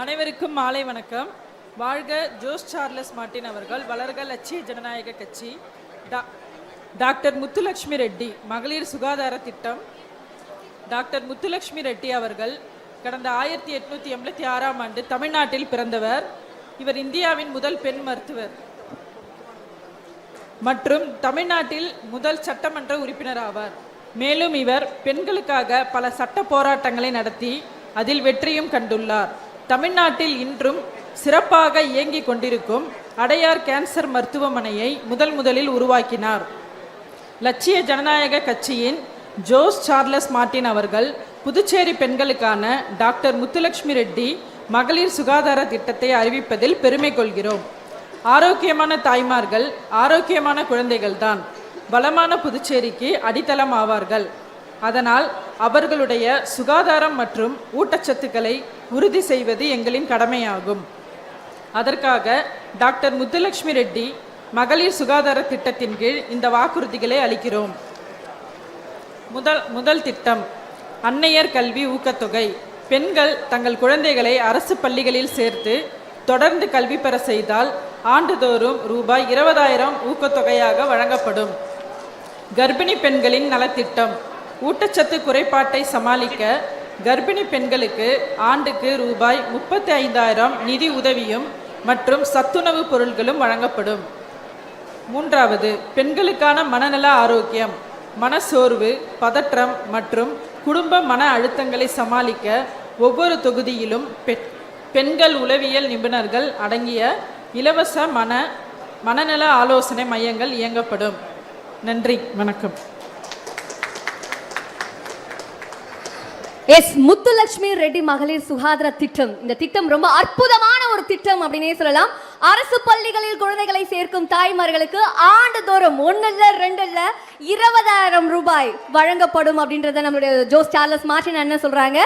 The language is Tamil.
அனைவருக்கும் மாலை வணக்கம். வாழ்க ஜோஸ் சார்லஸ் மார்ட்டின் அவர்கள், வளர்க லட்சிய ஜனநாயக கட்சி. டாக்டர் முத்துலட்சுமி ரெட்டி மகளிர் சுகாதார திட்டம். டாக்டர் முத்துலட்சுமி ரெட்டி அவர்கள் கடந்த 1886ஆம் ஆண்டு தமிழ்நாட்டில் பிறந்தவர். இவர் இந்தியாவின் முதல் பெண் மருத்துவர் மற்றும் தமிழ்நாட்டில் முதல் சட்டமன்ற உறுப்பினர் ஆவார். மேலும் இவர் பெண்களுக்காக பல சட்ட போராட்டங்களை நடத்தி அதில் வெற்றியும் கண்டுள்ளார். தமிழ்நாட்டில் இன்றும் சிறப்பாக இயங்கிக் கொண்டிருக்கும் அடையார் கேன்சர் மருத்துவமனையை முதலில் உருவாக்கினார். லட்சிய ஜனநாயக கட்சியின் ஜோஸ் சார்லஸ் மார்ட்டின் அவர்கள் புதுச்சேரி பெண்களுக்கான டாக்டர் முத்துலட்சுமி ரெட்டி மகளிர் சுகாதார திட்டத்தை அறிவிப்பதில் பெருமை கொள்கிறோம். ஆரோக்கியமான தாய்மார்கள் ஆரோக்கியமான குழந்தைகள்தான் வளமான புதுச்சேரிக்கு அடித்தளம் ஆவார்கள். அதனால் அவர்களுடைய சுகாதாரம் மற்றும் ஊட்டச்சத்துக்களை உறுதி செய்வது எங்களின் கடமையாகும். அதற்காக டாக்டர் முத்துலட்சுமி ரெட்டி மகளிர் சுகாதார திட்டத்தின் கீழ் இந்த வாக்குறுதிகளை அளிக்கிறோம். முதல் திட்டம் அன்னையர் கல்வி ஊக்கத்தொகை. பெண்கள் தங்கள் குழந்தைகளை அரசு பள்ளிகளில் சேர்த்து தொடர்ந்து கல்வி பெற செய்தால் ஆண்டுதோறும் ரூபாய் 20,000 ஊக்கத்தொகையாக வழங்கப்படும். கர்ப்பிணி பெண்களின் நலத்திட்டம். ஊட்டச்சத்து குறைபாட்டை சமாளிக்க கர்ப்பிணி பெண்களுக்கு ஆண்டுக்கு ரூபாய் 35,000 நிதி உதவியும் மற்றும் சத்துணவு பொருட்களும் வழங்கப்படும். மூன்றாவது, பெண்களுக்கான மனநல ஆரோக்கியம். மனசோர்வு, பதற்றம் மற்றும் குடும்ப மன அழுத்தங்களை சமாளிக்க ஒவ்வொரு தொகுதியிலும் பெண்கள் உளவியல் நிபுணர்கள் அடங்கிய இலவச மனநல ஆலோசனை மையங்கள் இயங்கப்படும். நன்றி, வணக்கம். முத்துலட்சுமி ரெட்டி மகளிர் சுகாதார திட்டம். இந்த திட்டம் ரொம்ப அற்புதமான ஒரு திட்டம் அப்படின்னே சொல்லலாம். அரசு பள்ளிகளில் குழந்தைகளை சேர்க்கும் தாய்மார்களுக்கு ஆண்டுதோறும் 1 இல்ல 2 இல்ல 20,000 ரூபாய் வழங்கப்படும் அப்படின்றத நம்மளுடைய ஜோஸ் சார்லஸ் மார்ட்டின் என்ன சொல்றாங்க.